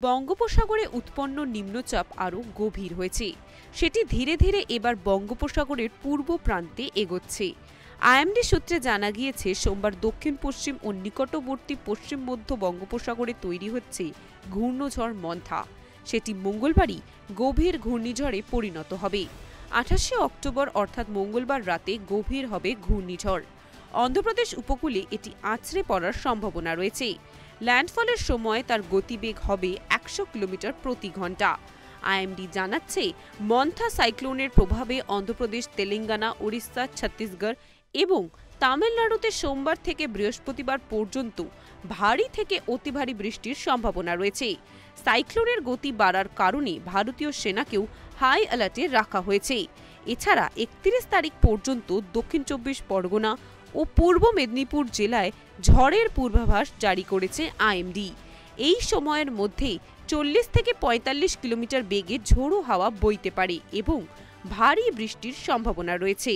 বঙ্গোপসাগরে উৎপন্ন নিম্নচাপ আরও গভীর হয়েছে। সেটি ধীরে ধীরে এবার বঙ্গোপসাগরের পূর্ব প্রান্তে এগোচ্ছে। আইএমডি সূত্রে জানা গিয়েছে, সোমবার দক্ষিণ পশ্চিম ও নিকটবর্তী পশ্চিম মধ্য বঙ্গোপসাগরে তৈরি হচ্ছে ঘূর্ণঝড় মন্থা। সেটি মঙ্গলবারই গভীর ঘূর্ণিঝড়ে পরিণত হবে। 28শে অক্টোবর অর্থাৎ মঙ্গলবার রাতে গভীর হবে ঘূর্ণিঝড়। অন্ধ্রপ্রদেশ উপকূলে এটি আছড়ে পড়ার সম্ভাবনা রয়েছে। ল্যান্ডফলের সময় তার গতিবেগ হবে 100 কিলোমিটার প্রতি ঘন্টা। আইএমডি জানাচ্ছে, মন্থা সাইক্লোনের প্রভাবে অন্ধ্রপ্রদেশ, তেলেঙ্গানা, ওড়িশা, ছত্তিশগড় এবং তামিলনাড়ুতে সোমবার থেকে বৃহস্পতিবার পর্যন্ত ভারী থেকে অতি ভারী বৃষ্টির সম্ভাবনা রয়েছে। সাইক্লোনের গতি বাড়ার কারণে ভারতীয় সেনাকেও হাই অ্যালার্টে রাখা হয়েছে। এছাড়া 31 তারিখ পর্যন্ত দক্ষিণ 24 পরগনা ও পূর্ব মেদিনীপুর জেলায় ঝড়ের পূর্বাভাস জারি করেছে আইএমডি। এই সময়ের মধ্যে 40 থেকে 45 কিলোমিটার বেগে ঝোড়ো হাওয়া বইতে পারে এবং ভারী বৃষ্টির সম্ভাবনা রয়েছে।